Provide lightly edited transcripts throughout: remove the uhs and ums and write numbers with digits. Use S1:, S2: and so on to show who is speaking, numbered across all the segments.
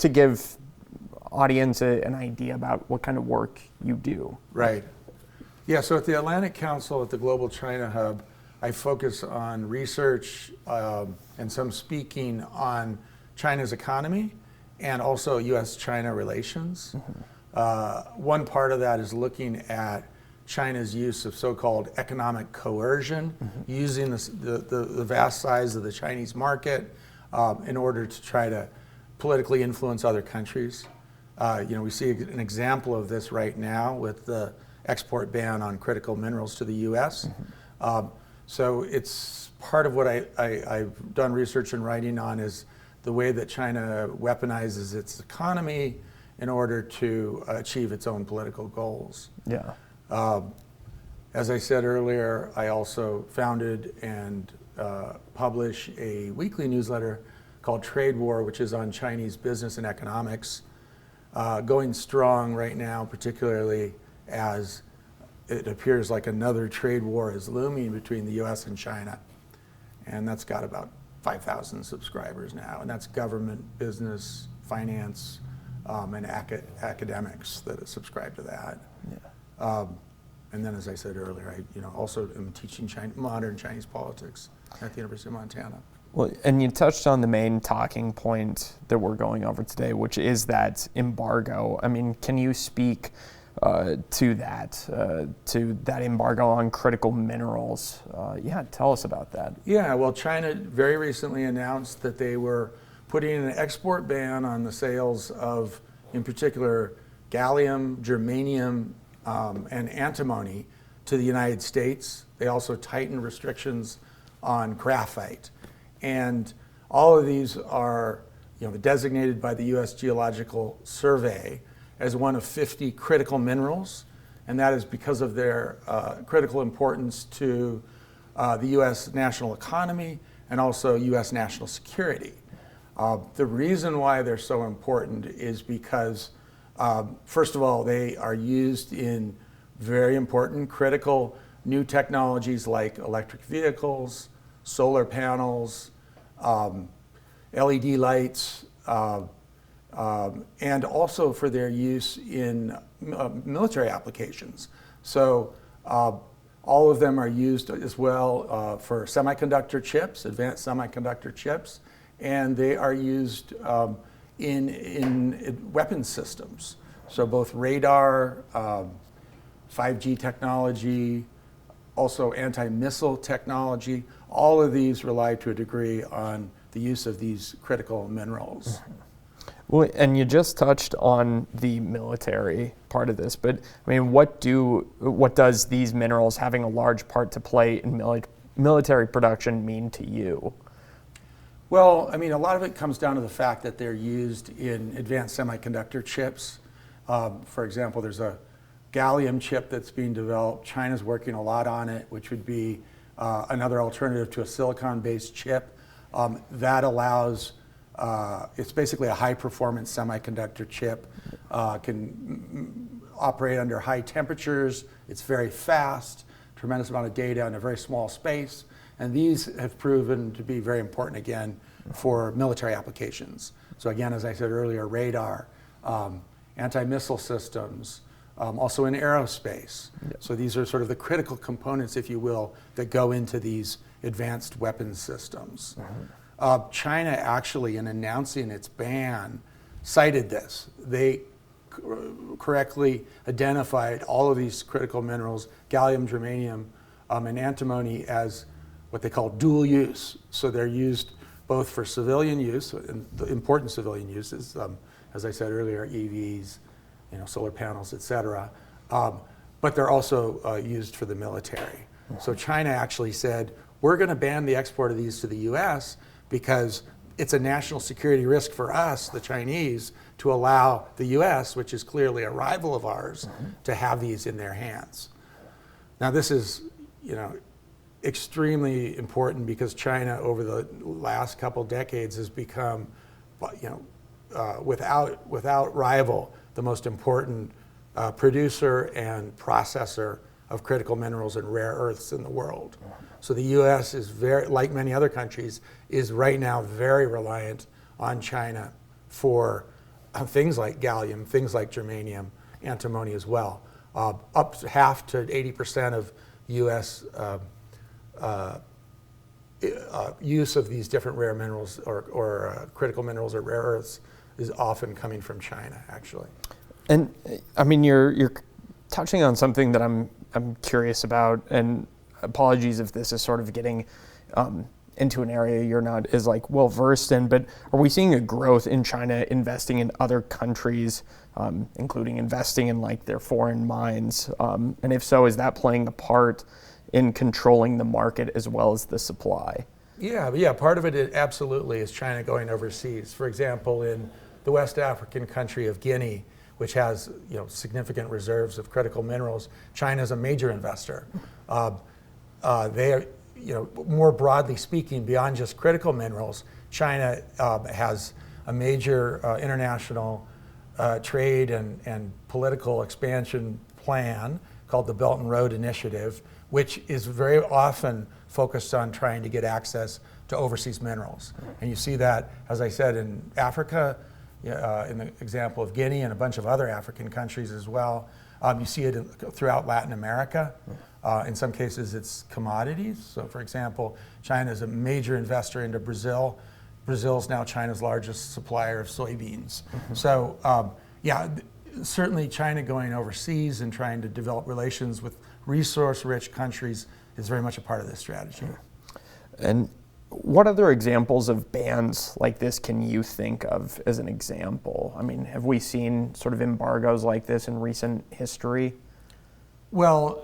S1: to give audience an idea about what kind of work you do.
S2: Right. Yeah, so at the Atlantic Council at the Global China Hub, I focus on research and some speaking on China's economy and also U.S.-China relations. One part of that is looking at China's use of so-called economic coercion, using the vast size of the Chinese market in order to try to politically influence other countries. We see an example of this right now with the export ban on critical minerals to the U.S. So it's part of what I've done research and writing on is the way that China weaponizes its economy in order to achieve its own political goals.
S1: Yeah.
S2: As I said earlier, I also founded and publish a weekly newsletter called Trade War, which is on Chinese business and economics, going strong right now, particularly as it appears like another trade war is looming between the U.S. and China. And that's got about 5,000 subscribers now. And that's government, business, finance, and academics that subscribe to that.
S1: Yeah.
S2: And then, as I said earlier, I also am teaching modern Chinese politics at the University of Montana.
S1: Well, and you touched on the main talking point that we're going over today, which is that embargo. I mean, can you speak to that embargo on critical minerals? Tell us about that.
S2: Yeah, well, China very recently announced that they were putting an export ban on the sales of, in particular, gallium, germanium, and antimony to the United States. They also tightened restrictions on graphite. And all of these are designated by the U.S. Geological Survey as one of 50 critical minerals, and that is because of their critical importance to the U.S. national economy and also U.S. national security. The reason why they're so important is because, first of all, they are used in very important critical new technologies like electric vehicles, solar panels, LED lights, and also for their use in military applications. So all of them are used as well for semiconductor chips, advanced semiconductor chips, and they are used in weapons systems. So both radar, 5G technology, also anti-missile technology, all of these rely to a degree on the use of these critical minerals.
S1: Well, and you just touched on the military part of this, but I mean, what does these minerals having a large part to play in military production mean to you?
S2: Well, I mean, a lot of it comes down to the fact that they're used in advanced semiconductor chips. For example, there's a gallium chip that's being developed. China's working a lot on it, which would be another alternative to a silicon-based chip that allows, it's basically a high-performance semiconductor chip, can operate under high temperatures, it's very fast, tremendous amount of data in a very small space, and these have proven to be very important again for military applications. So again, as I said earlier, radar, anti-missile systems, also in aerospace. Yep. So these are sort of the critical components, if you will, that go into these advanced weapons systems. China actually, in announcing its ban, cited this. They correctly identified all of these critical minerals, gallium, germanium, and antimony, as what they call dual use. So they're used both for civilian use, and the important civilian uses, as I said earlier, EVs, solar panels, et cetera. But they're also used for the military. So China actually said, we're going to ban the export of these to the U.S. because it's a national security risk for us, the Chinese, to allow the U.S., which is clearly a rival of ours, to have these in their hands. Now this is, extremely important because China over the last couple decades has become, without rival, the most important producer and processor of critical minerals and rare earths in the world. So the U.S. is very, like many other countries, is right now very reliant on China for things like gallium, things like germanium, antimony as well. Up to half to 80% of U.S. Use of these different rare minerals or critical minerals or rare earths is often coming from China, actually.
S1: And I mean, you're touching on something that I'm curious about, and apologies if this is sort of getting into an area you're not as like well versed in, but are we seeing a growth in China investing in other countries, including investing in like their foreign mines? And if so, is that playing a part in controlling the market as well as the supply?
S2: Yeah. Part of it absolutely is China going overseas. For example, in the West African country of Guinea, which has significant reserves of critical minerals, China is a major investor. They are, more broadly speaking, beyond just critical minerals, China has a major international trade and political expansion plan called the Belt and Road Initiative, which is very often focused on trying to get access to overseas minerals. And you see that, as I said, in Africa, in the example of Guinea and a bunch of other African countries as well. You see it throughout Latin America. In some cases, it's commodities. So, for example, China is a major investor into Brazil. Brazil is now China's largest supplier of soybeans. So, certainly China going overseas and trying to develop relations with resource-rich countries is very much a part of this strategy.
S1: And what other examples of bans like this can you think of as an example? I mean, have we seen sort of embargoes like this in recent history? Well,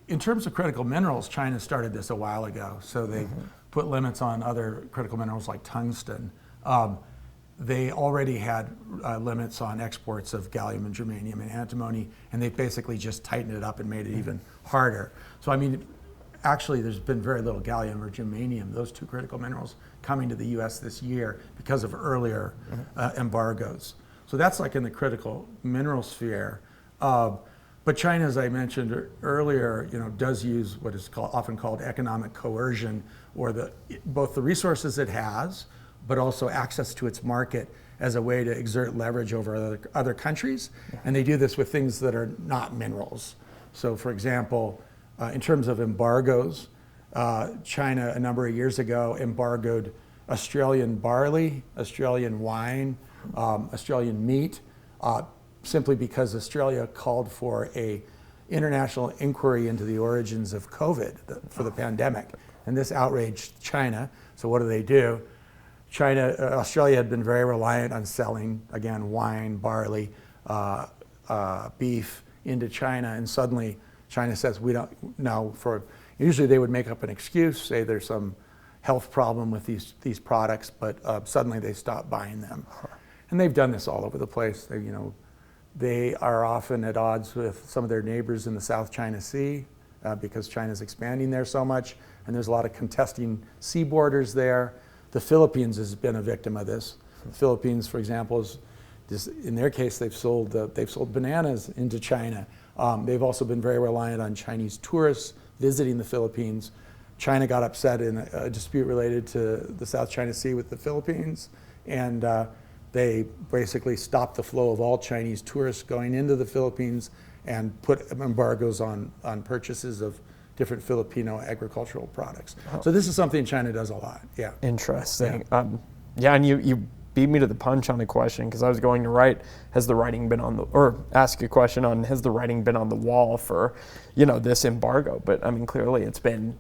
S2: in terms of critical minerals, China started this a while ago. So they put limits on other critical minerals like tungsten. They already had limits on exports of gallium and germanium and antimony, and they basically just tightened it up and made it even harder. So, I mean, actually, there's been very little gallium or germanium, those two critical minerals, coming to the U.S. this year because of earlier embargoes. So that's like in the critical mineral sphere. But China, as I mentioned earlier, does use what is often called economic coercion, or both the resources it has, but also access to its market as a way to exert leverage over other countries. And they do this with things that are not minerals. So, for example, in terms of embargoes, China a number of years ago embargoed Australian barley, Australian wine, Australian meat, simply because Australia called for an international inquiry into the origins of COVID for the pandemic. And this outraged China. So what do? Australia had been very reliant on selling, again, wine, barley, beef into China, and suddenly China says, we don't know. Usually they would make up an excuse, say there's some health problem with these products, but suddenly they stop buying them. And they've done this all over the place. They are often at odds with some of their neighbors in the South China Sea because China's expanding there so much, and there's a lot of contesting sea borders there. The Philippines has been a victim of this. The Philippines, for example, in their case, they've sold bananas into China. They've also been very reliant on Chinese tourists visiting the Philippines. China got upset in a dispute related to the South China Sea with the Philippines, and they basically stopped the flow of all Chinese tourists going into the Philippines and put embargoes on purchases of different Filipino agricultural products. So this is something China does a lot. Yeah.
S1: Interesting. Yeah, and you beat me to the punch on a question, because I was going to write, has the writing been on the, or ask a question on, has the writing been on the wall for, this embargo? But I mean, clearly it's been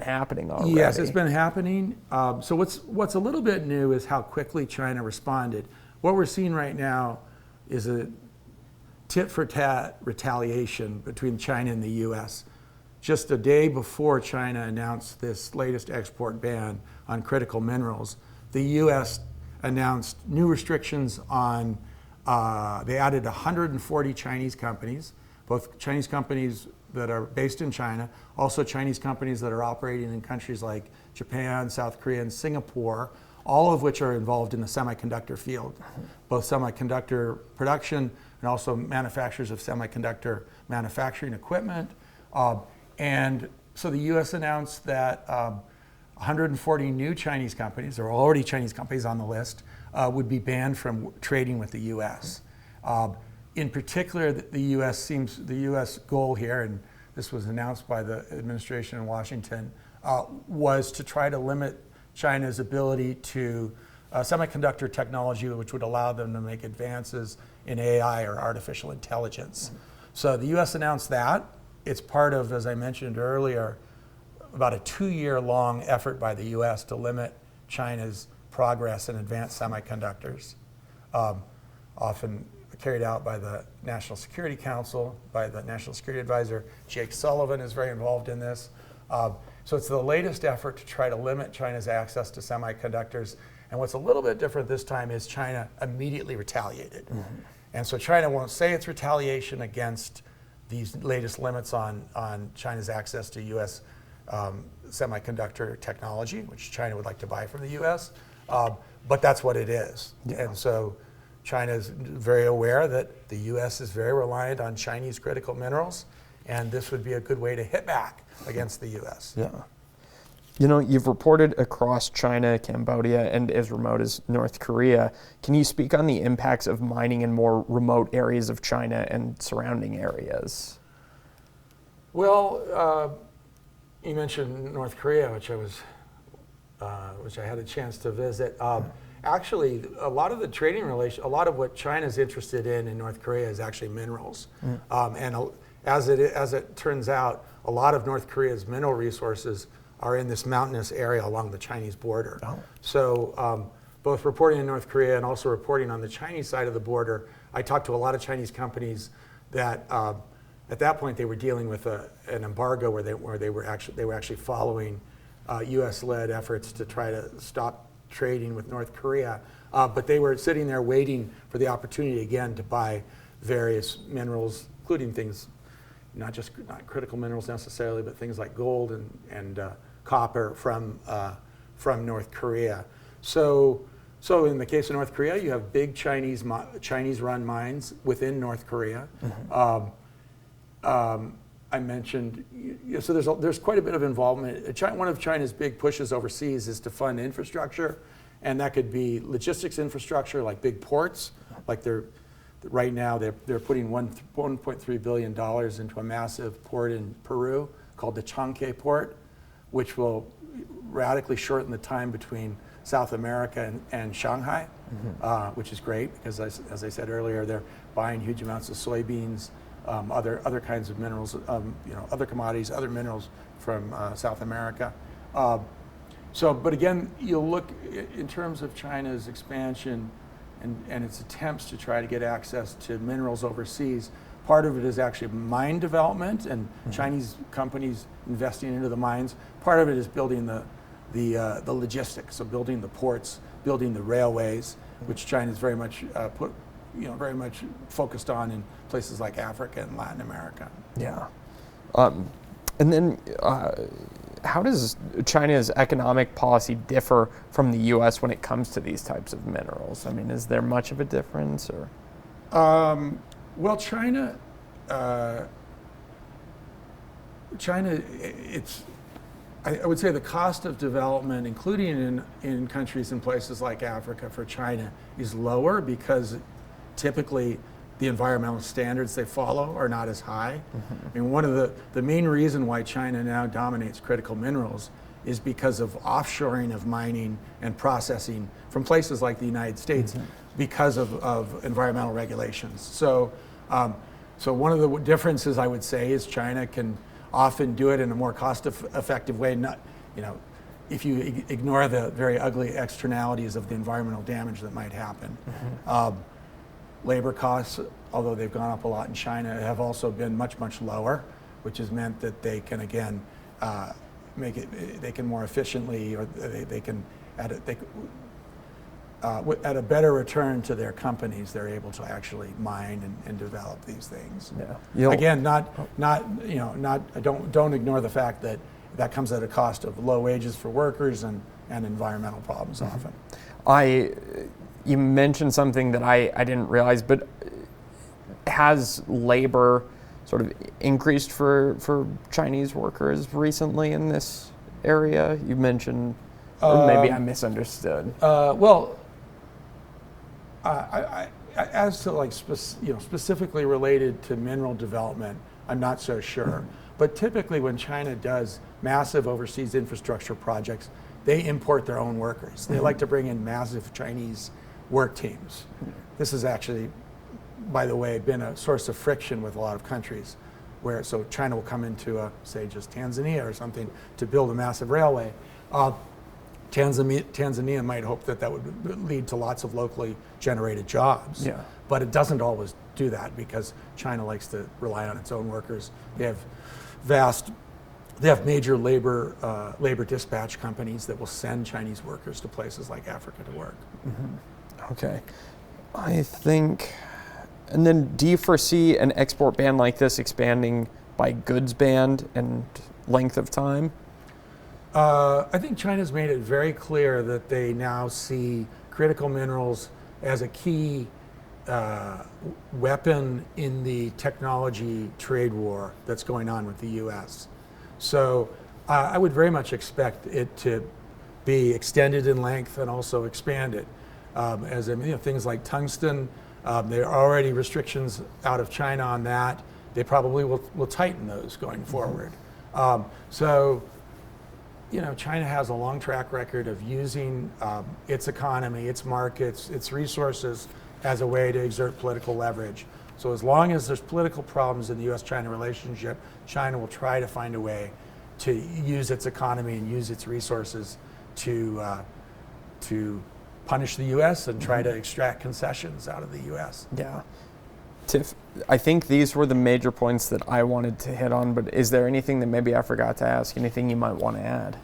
S1: happening already.
S2: Yes, it's been happening. So what's a little bit new is how quickly China responded. What we're seeing right now is a tit-for-tat retaliation between China and the U.S. Just a day before China announced this latest export ban on critical minerals, the U.S. announced new restrictions on, they added 140 Chinese companies, both Chinese companies that are based in China, also Chinese companies that are operating in countries like Japan, South Korea, and Singapore, all of which are involved in the semiconductor field, both semiconductor production and also manufacturers of semiconductor manufacturing equipment. And so the U.S. announced that 140 new Chinese companies, there are already Chinese companies on the list, would be banned from trading with the U.S. In particular, the U.S. goal here, and this was announced by the administration in Washington, was to try to limit China's ability to semiconductor technology, which would allow them to make advances in AI or artificial intelligence. So the U.S. announced that. It's part of, as I mentioned earlier, about a 2-year-long effort by the U.S. to limit China's progress in advanced semiconductors, often carried out by the National Security Council, by the National Security Advisor. Jake Sullivan is very involved in this. So it's the latest effort to try to limit China's access to semiconductors. And what's a little bit different this time is China immediately retaliated. And so China won't say it's retaliation against these latest limits on China's access to U.S. Semiconductor technology, which China would like to buy from the U.S., but that's what it is. Yeah. And so China is very aware that the U.S. is very reliant on Chinese critical minerals, and this would be a good way to hit back against the U.S.
S1: Yeah. You know, you've reported across China, Cambodia, and as remote as North Korea. Can you speak on the impacts of mining in more remote areas of China and surrounding areas?
S2: Well, you mentioned North Korea, which I had a chance to visit. Actually, a lot of the trading a lot of what China's interested in North Korea is actually minerals. And as it turns out, a lot of North Korea's mineral resources are in this mountainous area along the Chinese border. So both reporting in North Korea and also reporting on the Chinese side of the border, I talked to a lot of Chinese companies that at that point they were dealing with an embargo where they were actually following U.S.-led efforts to try to stop trading with North Korea, but they were sitting there waiting for the opportunity again to buy various minerals, including things not critical minerals necessarily, but things like gold and copper from North Korea. So in the case of North Korea, you have big Chinese-run mines within North Korea. I mentioned, so there's quite a bit of involvement. One of China's big pushes overseas is to fund infrastructure, and that could be logistics infrastructure like big ports, like right now they're putting $1.3 billion into a massive port in Peru called the Chanque port, which will radically shorten the time between South America and Shanghai, which is great because, as I said earlier, they're buying huge amounts of soybeans, other kinds of minerals, other commodities, other minerals from South America. But again, you'll look in terms of China's expansion and its attempts to try to get access to minerals overseas. Part of it is actually mine development and Chinese companies investing into the mines. Part of it is building the logistics, so building the ports, building the railways, which China is very much very much focused on in places like Africa and Latin America.
S1: Yeah. And then how does China's economic policy differ from the U.S. when it comes to these types of minerals? I mean, is there much of a difference, or?
S2: Well, China, I would say the cost of development, including in countries and places like Africa for China, is lower because typically the environmental standards they follow are not as high. I mean, one of the main reason why China now dominates critical minerals is because of offshoring of mining and processing from places like the United States because of environmental regulations. So one of the differences I would say is China can often do it in a more cost-effective way. If you ignore the very ugly externalities of the environmental damage that might happen. Labor costs, although they've gone up a lot in China, have also been much, much lower, which has meant that they can again they can more efficiently, or they can at a better return to their companies, they're able to actually mine and develop these things. Yeah. Again, don't ignore the fact that comes at a cost of low wages for workers and environmental problems often.
S1: You mentioned something that I didn't realize, but has labor sort of increased for Chinese workers recently in this area? You mentioned, or maybe I misunderstood.
S2: Well, as to like specifically related to mineral development, I'm not so sure. But typically when China does massive overseas infrastructure projects, they import their own workers. They like to bring in massive Chinese work teams. This has actually, by the way, been a source of friction with a lot of countries, where so China will come into, say, just Tanzania or something to build a massive railway. Tanzania might hope that that would lead to lots of locally generated jobs, but it doesn't always do that because China likes to rely on its own workers. They have major labor dispatch companies that will send Chinese workers to places like Africa to work.
S1: Okay, I think. And then, do you foresee an export ban like this expanding by goods ban and length of time?
S2: I think China's made it very clear that they now see critical minerals as a key weapon in the technology trade war that's going on with the U.S. So I would very much expect it to be extended in length and also expanded. As things like tungsten, there are already restrictions out of China on that. They probably will tighten those going forward. China has a long track record of using its economy, its markets, its resources as a way to exert political leverage. So as long as there's political problems in the U.S.-China relationship, China will try to find a way to use its economy and use its resources to punish the U.S. and try to extract concessions out of the U.S.
S1: Yeah. Tiff, I think these were the major points that I wanted to hit on, but is there anything that maybe I forgot to ask? Anything you might want to add?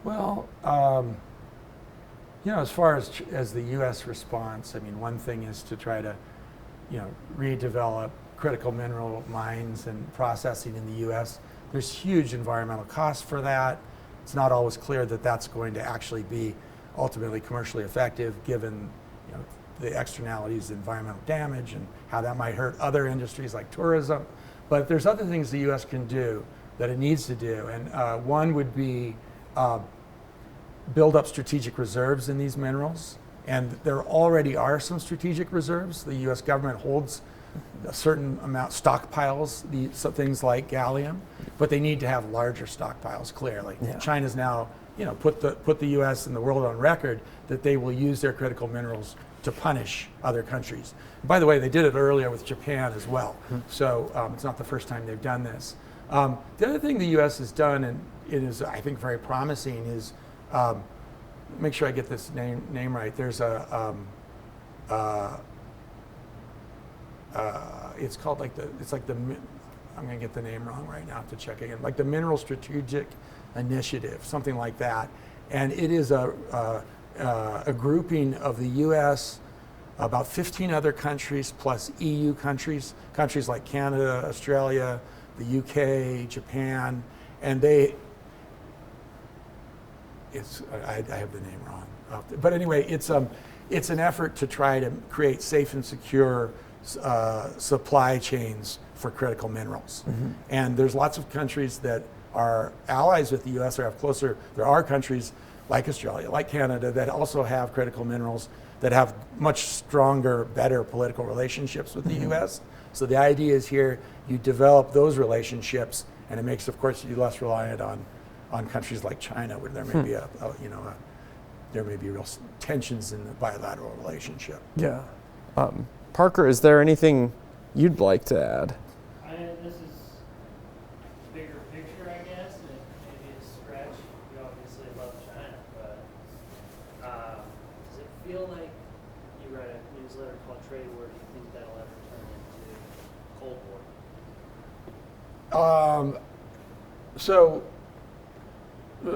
S2: Well, as far as the U.S. response, I mean, one thing is to try to, redevelop critical mineral mines and processing in the U.S. There's huge environmental costs for that. It's not always clear that that's going to actually be ultimately commercially effective, given the externalities, environmental damage, and how that might hurt other industries like tourism. But there's other things the U.S. can do that it needs to do, and one would be build up strategic reserves in these minerals. And there already are some strategic reserves. The U.S. government holds a certain amount, stockpiles, things like gallium, but they need to have larger stockpiles, clearly. Yeah. China's now put the U.S. and the world on record that they will use their critical minerals to punish other countries. By the way, they did it earlier with Japan as well. So it's not the first time they've done this. The other thing the U.S. has done, and it is, I think, very promising, is make sure I get this name right. There's it's called I'm going to get the name wrong right now. I have to check again. Like the Mineral Strategic Initiative, something like that. And it is a grouping of the U.S., about 15 other countries, plus EU countries like Canada, Australia, the UK, Japan, and I have the name wrong. But anyway, it's an effort to try to create safe and secure supply chains for critical minerals. And there's lots of countries that are allies with the U.S. or have closer. There are countries like Australia, like Canada, that also have critical minerals that have much stronger, better political relationships with the U.S. So the idea is here, you develop those relationships, and it makes, of course, you less reliant on countries like China, where there may be there may be real tensions in the bilateral relationship.
S1: Yeah. Parker, is there anything you'd like to add?
S3: This is bigger picture, I guess, and maybe a stretch. We obviously love China, but does it feel like you read a newsletter called Trade War? Do you think that'll ever turn into Cold War?
S2: So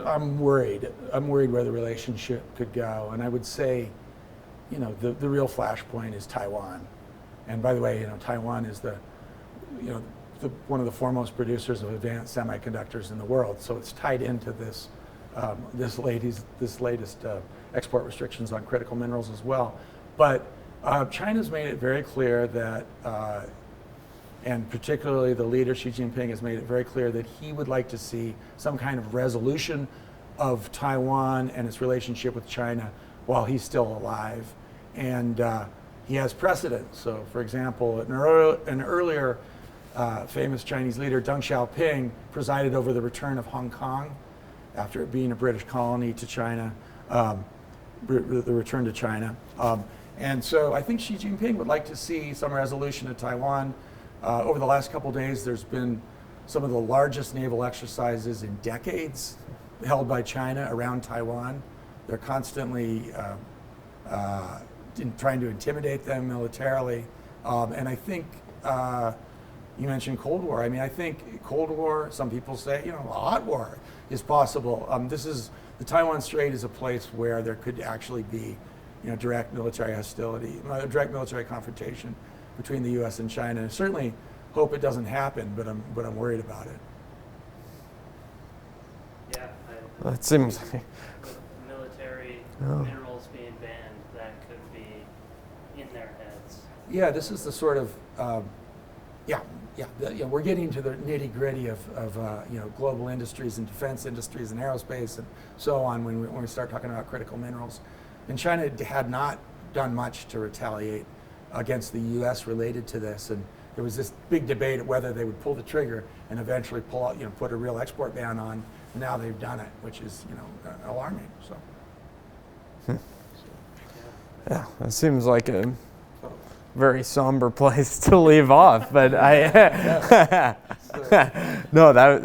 S2: I'm worried. I'm worried where the relationship could go, and I would say, the real flashpoint is Taiwan. And by the way, Taiwan is one of the foremost producers of advanced semiconductors in the world. So it's tied into this latest export restrictions on critical minerals as well. But China's made it very clear that, and particularly the leader Xi Jinping has made it very clear that he would like to see some kind of resolution of Taiwan and its relationship with China while he's still alive. And he has precedent. So, for example, an earlier famous Chinese leader, Deng Xiaoping, presided over the return of Hong Kong after it being a British colony to China, the return to China. And so I think Xi Jinping would like to see some resolution of Taiwan. Over the last couple of days, there's been some of the largest naval exercises in decades held by China around Taiwan. They're constantly trying to intimidate them militarily. And I think, you mentioned Cold War. I mean, I think Cold War, some people say, a hot war is possible. The Taiwan Strait is a place where there could actually be, direct military hostility, direct military confrontation between the U.S. and China. And I certainly hope it doesn't happen, but I'm worried about it.
S3: Yeah,
S1: That seems.
S3: with military minerals being banned, that could be in their heads.
S2: Yeah, this is the sort of, we're getting to the nitty gritty of global industries and defense industries and aerospace and so on when we start talking about critical minerals. And China had not done much to retaliate against the U.S. related to this, and there was this big debate of whether they would pull the trigger and eventually put a real export ban on. And now they've done it, which is alarming. So.
S1: Yeah, it seems like a very somber place to leave off, but no, that